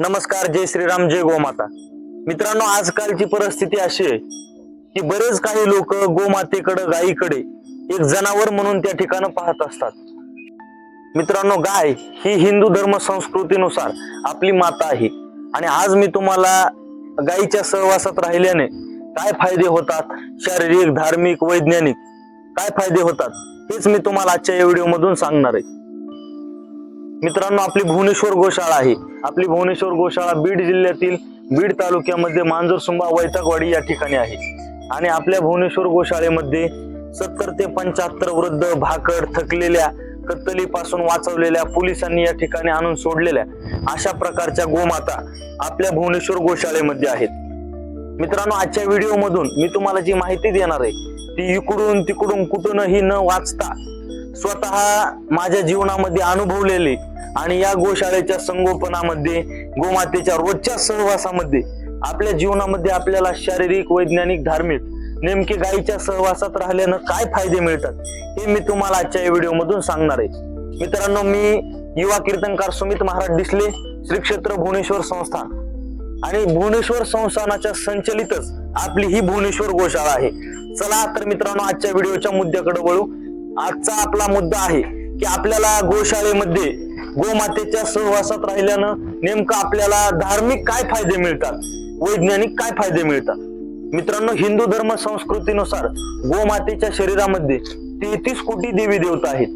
नमस्कार, जय श्रीराम, जय गोमाता. मित्रांनो, आजकालची परिस्थिती अशी आहे की बरेच काही लोक गोमातेकडे, गायीकडे एक जनावर म्हणून त्या ठिकाणी पाहत असतात. मित्रांनो, गाय ही हिंदू धर्म संस्कृतीनुसार आपली माता आहे आणि आज मी तुम्हाला गायीच्या सहवासात राहिल्याने काय फायदे होतात, शारीरिक, धार्मिक, वैज्ञानिक काय फायदे होतात हेच मी तुम्हाला आजच्या या व्हिडिओ मधून सांगणार आहे. मित्रांनो, आपली भुवनेश्वर गोशाळा आहे. आपली भुवनेश्वर गोशाळा बीड जिल्ह्यातील बीड तालुक्यामध्ये मांजरसुंबा वैतागवाडी या ठिकाणी आहे आणि आपल्या भुवनेश्वर गोशाळेमध्ये 70 ते 75 वृद्ध, भाकड, थकलेल्या, कत्तलीपासून वाचवलेल्या, पोलिसांनी या ठिकाणी आणून सोडलेल्या अशा प्रकारच्या गोमाता आपल्या भुवनेश्वर गोशाळेमध्ये आहेत. मित्रांनो, आजच्या व्हिडिओ मधून मी तुम्हाला जी माहिती देणार आहे ती इकडून तिकडून कुठूनही न वाचता स्वतः माझ्या जीवनामध्ये अनुभवलेले आणि या गोशाळेच्या संगोपनामध्ये, गोमातेच्या रोजच्या सहवासामध्ये आपल्या जीवनामध्ये आपल्याला शारीरिक, वैज्ञानिक, धार्मिक नेमके गायीच्या सहवासात राहिल्यानं काय फायदे मिळतात हे मी तुम्हाला आजच्या या व्हिडिओ मधून सांगणार आहे. मित्रांनो, मी युवा कीर्तनकार सुमित महाराज डिसले, श्री क्षेत्र भुवनेश्वर संस्थान आणि भुवनेश्वर संस्थानाच्या संचलितच आपली ही भुवनेश्वर गोशाळा आहे. चला तर मित्रांनो, आजच्या व्हिडिओच्या मुद्द्याकडे वळू. आजचा आपला मुद्दा आहे की आपल्याला गोशाळेमध्ये गोमातेच्या सहवासात राहिल्यानं नेमकं आपल्याला धार्मिक काय फायदे मिळतात, वैज्ञानिक काय फायदे मिळतात. मित्रांनो, हिंदू धर्म संस्कृतीनुसार गोमातेच्या शरीरामध्ये 33 कोटी देवी देवता आहेत.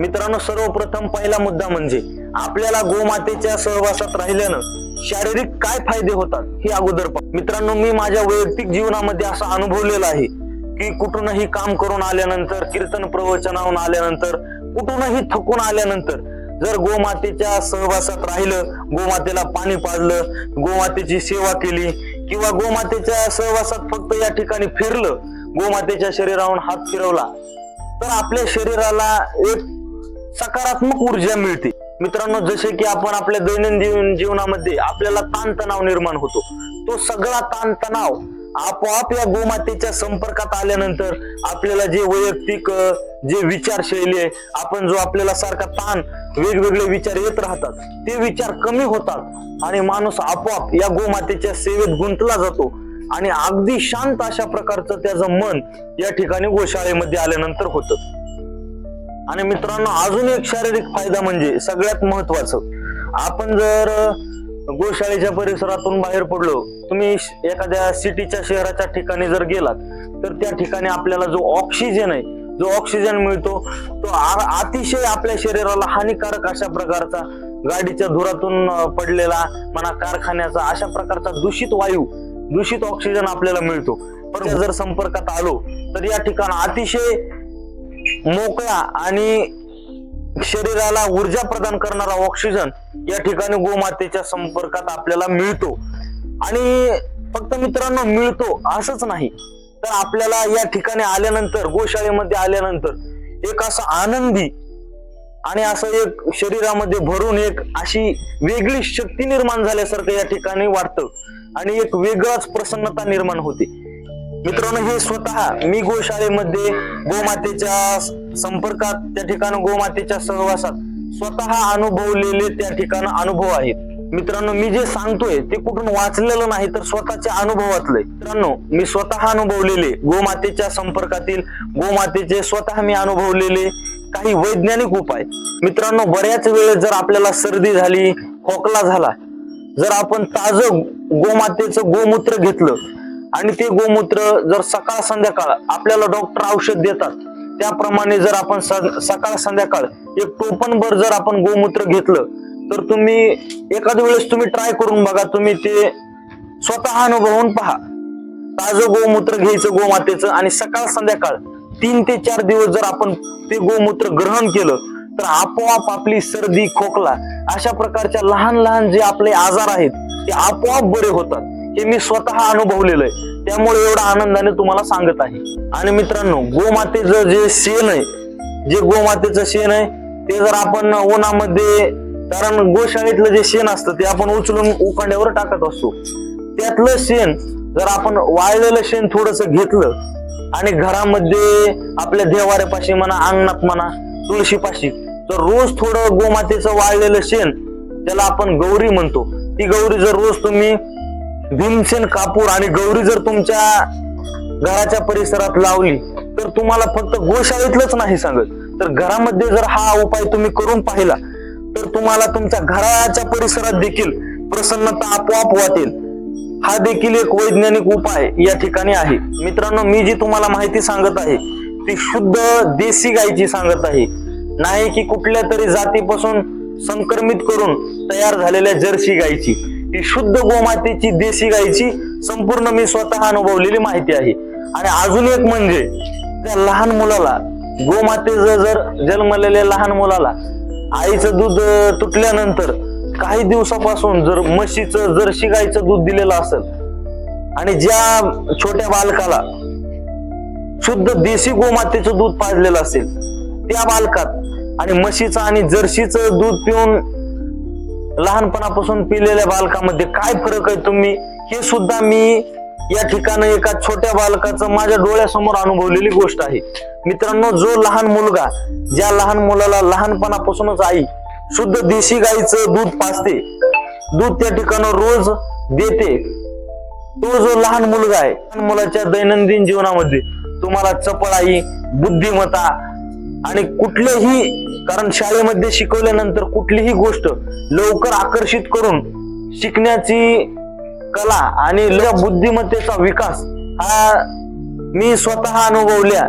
मित्रांनो, सर्वप्रथम पहिला मुद्दा म्हणजे आपल्याला गोमातेच्या सहवासात राहिल्यानं शारीरिक काय फायदे होतात हे अगोदर मित्रांनो, मी माझ्या वैयक्तिक जीवनामध्ये असं अनुभवलेलं आहे की कुठूनही काम करून आल्यानंतर, कीर्तन प्रवचनावरून आल्यानंतर, कुठूनही थकून आल्यानंतर जर गोमातेच्या सहवासात राहिलं, गोमातेला पाणी पाजलं, गोमातेची सेवा केली किंवा गोमातेच्या सहवासात फक्त या ठिकाणी फिरलं, गोमातेच्या शरीरावरून हात फिरवला तर आपल्या शरीराला एक सकारात्मक ऊर्जा मिळते. मित्रांनो, जसे की आपण आपल्या दैनंदिन जीवनामध्ये आपल्याला ताणतणाव निर्माण होतो, तो सगळा ताणतणाव आपोआप या गोमातेच्या संपर्कात आल्यानंतर आपल्याला जे वैयक्तिक जे विचारशैली आहे, आपण जो आपल्याला सारखा ताण, वेगवेगळे विचार येत राहतात, ते विचार कमी होतात आणि माणूस आपोआप या गोमातेच्या सेवेत गुंतला जातो आणि अगदी शांत अशा प्रकारचं त्याचं मन या ठिकाणी गोशाळेमध्ये आल्यानंतर होतं. आणि मित्रांनो, अजून एक शारीरिक फायदा म्हणजे सगळ्यात महत्वाचं, आपण जर गोशाळेच्या परिसरातून बाहेर पडलो, तुम्ही एखाद्या सिटीच्या, शहराच्या ठिकाणी जर गेलात तर त्या ठिकाणी आपल्याला जो ऑक्सिजन आहे, जो ऑक्सिजन मिळतो तो अतिशय आपल्या शरीराला हानिकारक अशा प्रकारचा, गाडीच्या धुरातून पडलेला म्हणा, कारखान्याचा, अशा प्रकारचा दूषित वायू, दूषित ऑक्सिजन आपल्याला मिळतो. पण जर संपर्कात आलो तर या ठिकाणी अतिशय मोकळा आणि शरीराला ऊर्जा प्रदान करणारा ऑक्सिजन या ठिकाणी गोमातेच्या संपर्कात आपल्याला मिळतो. आणि फक्त मित्रांनो मिळतो असंच नाही, तर आपल्याला या ठिकाणी आल्यानंतर, गोशाळेमध्ये आल्यानंतर एक असा आनंदी आणि असं एक शरीरामध्ये भरून एक अशी वेगळी शक्ती निर्माण झाल्यासारखं या ठिकाणी वाटतं आणि एक वेगळाच प्रसन्नता निर्माण होते. मित्रांनो, हे स्वतः मी गोशाळेमध्ये गोमातेच्या संपर्कात, त्या ठिकाणी गोमातेच्या सहवासात स्वतः अनुभवलेले त्या ठिकाणी अनुभव आहेत. मित्रांनो, मी जे सांगतोय ते कुठून वाचलेलं नाही तर स्वतःच्या अनुभवातलंय. मित्रांनो, मी स्वतः अनुभवलेले गोमातेच्या संपर्कातील, गोमातेचे स्वतः मी अनुभवलेले काही वैज्ञानिक उपाय. मित्रांनो, बऱ्याच वेळेस जर आपल्याला सर्दी झाली, खोकला झाला, जर आपण ताजं गोमातेचं गोमूत्र घेतलं आणि ते गोमूत्र जर सकाळ संध्याकाळ आपल्याला डॉक्टर औषध देतात त्याप्रमाणे जर आपण सकाळ संध्याकाळ एक टोपणभर जर आपण गोमूत्र घेतलं तर तुम्ही एखाद्या वेळेस तुम्ही ट्राय करून बघा, तुम्ही ते स्वतः अनुभवून पहा. ताजं गोमूत्र घ्यायचं गोमातेचं आणि सकाळ संध्याकाळ 3 ते 4 दिवस जर आपण ते गोमूत्र ग्रहण केलं तर आपोआप आपली सर्दी, खोकला अशा प्रकारच्या लहान लहान जे आपले आजार आहेत ते आपोआप बरे होतात. हे मी स्वतः अनुभवलेलं आहे, त्यामुळे एवढा आनंदाने तुम्हाला सांगत आहे. आणि मित्रांनो, गोमातेचं जे शेण आहे, जे गोमातेचं शेण आहे ते जर आपण उन्हामध्ये, कारण गोशाळेतलं जे शेण असतं ते आपण उचलून उकांड्यावर टाकत असतो, त्यातलं शेण जर आपण वाळलेलं शेण थोडस घेतलं आणि घरामध्ये आपल्या देवाऱ्यापाशी म्हणा, अंगणात म्हणा, तुळशीपाशी जर रोज थोडं गोमातेचं वाळलेलं शेण त्याला आपण गौरी म्हणतो, ती गौरी जर रोज तुम्ही भीमसेन कापूर आणि गौरी जर तुमच्या घराच्या परिसरात लावली तर तुम्हाला फक्त गोशाळेतलंच नाही सांगत, तर घरामध्ये जर हा उपाय तुम्ही करून पाहिला तर तुम्हाला तुमच्या घराच्या परिसरात देखील प्रसन्नता आपोआप वाटेल. हा देखील एक वैज्ञानिक उपाय या ठिकाणी आहे. मित्रांनो, मी जी तुम्हाला माहिती सांगत आहे ती शुद्ध देशी गायची सांगत आहे, नाही की कुठल्या तरी जातीपासून संक्रमित करून तयार झालेल्या जर्सी गायची. ती शुद्ध गोमातेची देशी गायची संपूर्ण मी स्वतः अनुभवलेली माहिती आहे. आणि अजून एक म्हणजे त्या लहान मुलाला, गोमातेचं जर जन्मलेल्या लहान मुलाला आईचं दूध तुटल्यानंतर काही दिवसापासून जर म्हशीचं जर्सी गायचं दूध दिलेलं असेल आणि ज्या छोट्या बालकाला शुद्ध देशी गोमातेचं दूध पाजलेलं असेल, त्या बालकात आणि म्हशीचं आणि जर्सीचं दूध पिऊन लहानपणापासून पिलेल्या बालकामध्ये काय फरक आहे, तुम्ही हे सुद्धा मी या ठिकाणी एका छोट्या बालकाचं माझ्या डोळ्यासमोर अनुभवलेली गोष्ट आहे. मित्रांनो, जो लहान मुलगा, ज्या लहान मुलाला लहानपणापासूनच आई शुद्ध देशी गाईचं दूध पाजते, दूध त्या ठिकाणी रोज देते, तो जो लहान मुलगा आहे, लहान मुलाच्या दैनंदिन जीवनामध्ये तुम्हाला चपळाई, बुद्धिमत्ता आणि कुठलेही, कारण शाळेमध्ये शिकवल्यानंतर कुठलीही गोष्ट लवकर आकर्षित करून शिकण्याची कला आणि बुद्धिमत्तेचा विकास हा मी स्वतः अनुभवल्या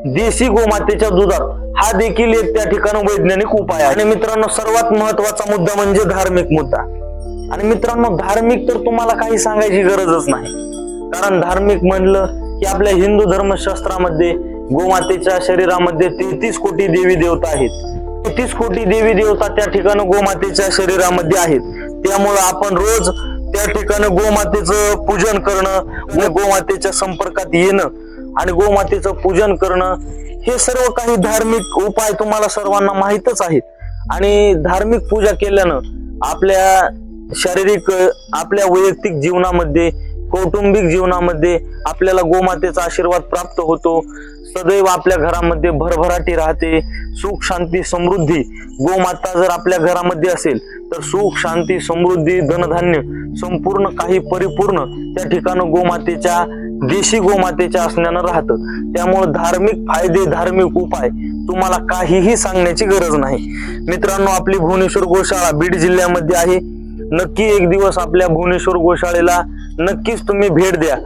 देशी गोमातेच्या दुधात हा देखील एक त्या ठिकाणी वैज्ञानिक उपाय आहे. आणि मित्रांनो, सर्वात महत्वाचा मुद्दा म्हणजे धार्मिक मुद्दा. आणि मित्रांनो, धार्मिक तर तुम्हाला काही सांगायची गरजच नाही, कारण धार्मिक म्हणलं की आपल्या हिंदू धर्मशास्त्रामध्ये गोमातेच्या शरीरामध्ये 33 कोटी देवी देवता आहेत. 33 कोटी देवी देवता त्या ठिकाणी गोमातेच्या शरीरामध्ये आहेत. त्यामुळं आपण रोज त्या ठिकाणी गोमातेचं पूजन करणं, गोमातेच्या संपर्कात येणं आणि गोमातेचं पूजन करणं हे सर्व काही धार्मिक उपाय तुम्हाला सर्वांना माहीतच आहेत. आणि धार्मिक पूजा केल्यानं आपल्या शारीरिक, आपल्या वैयक्तिक जीवनामध्ये, कौटुंबिक जीवनामध्ये आपल्याला गोमातेचा आशीर्वाद प्राप्त होतो. सदैव आपल्या घरामध्ये भरभराटी राहते, सुख शांती समृद्धी. गोमाता जर आपल्या घरामध्ये असेल तर सुख शांती समृद्धी धनधान्य संपूर्ण काही परिपूर्ण त्या ठिकाणी गोमातेच्या, देशी गोमातेच्या असण्यानं राहतं. त्यामुळे धार्मिक फायदे, धार्मिक उपाय तुम्हाला काहीही सांगण्याची गरज नाही. मित्रांनो, आपली भुवनेश्वर गोशाळा बीड जिल्ह्यामध्ये आहे. नक्की एक दिवस आपल्या भुवनेश्वर गोशाळेला नक्कीच तुम्ही भेट द्या.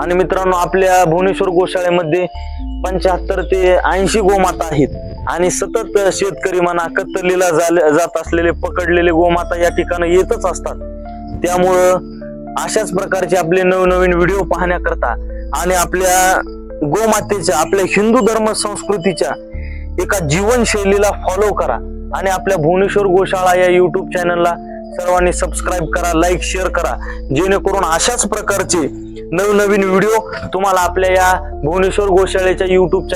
आणि मित्रांनो, आपल्या भुवनेश्वर गोशाळेमध्ये 75 ते 80 गोमाता आहेत आणि सतत शेतकरी म्हणा, कत्तलीला जात असलेले पकडलेले गोमाता या ठिकाणी येतच असतात. त्यामुळं अशाच प्रकारचे आपले नवनवीन व्हिडिओ पाहण्याकरता आणि आपल्या गोमातेच्या, आपल्या हिंदू धर्म संस्कृतीच्या एका जीवनशैलीला फॉलो करा आणि आपल्या भुवनेश्वर गोशाळा या युट्यूब चॅनलला सर्वांनी सबस्क्राईब करा, लाईक, शेअर करा, जेणेकरून अशाच प्रकारचे नवनवीन व्हिडिओ तुम्हाला आपल्या या भुवनेश्वर गोशाळेच्या युट्यूब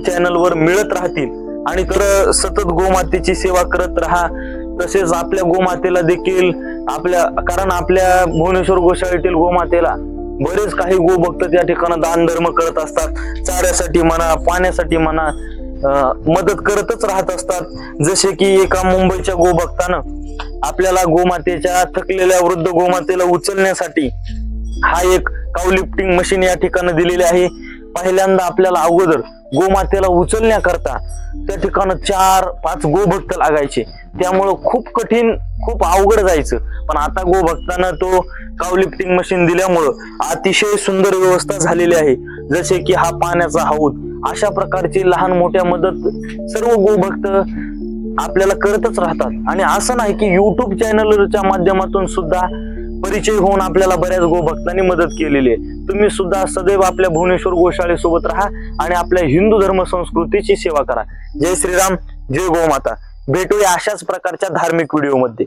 चॅनलवर मिळत राहतील. आणि तर सतत गोमातेची सेवा करत राहा. तसेच आपल्या गोमातेला देखील कारण आपल्या भुवनेश्वर गोशाळेतील गोमातेला बरेच काही गोभक्त त्या ठिकाणी दान धर्म करत असतात. चाऱ्यासाठी म्हणा, पाण्यासाठी म्हणा मदत करतच राहत असतात. जसे की एका मुंबईच्या गोभक्तानं आपल्याला गोमातेच्या, थकलेल्या वृद्ध गोमातेला उचलण्यासाठी हा एक काऊ लिफ्टिंग मशीन या ठिकाणी दिलेली आहे. पहिल्यांदा आपल्याला अगोदर गोमातेला उचलण्याकरता त्या ठिकाणी 4-5 गोभक्त लागायचे, त्यामुळं खूप कठीण, खूप अवघड जायचं. पण आता गोभक्तानं तो काऊ लिफ्टिंग मशीन दिल्यामुळं अतिशय सुंदर व्यवस्था झालेली आहे. जसे की हा पाण्याचा हौद, अशा प्रकारची लहान मोठ्या मदत सर्व गोभक्त आपल्याला करतच राहतात. आणि असं नाही की युट्यूब चॅनलच्या माध्यमातून सुद्धा परिचय होऊन आपल्याला बऱ्याच गोभक्तांनी मदत केलेली आहे. तुम्ही सुद्धा सदैव आपल्या भुवनेश्वर गोशाळेसोबत राहा आणि आपल्या हिंदू धर्म संस्कृतीची सेवा करा. जय श्रीराम, जय गोमाता. भेटूया अशाच प्रकारच्या धार्मिक व्हिडिओमध्ये.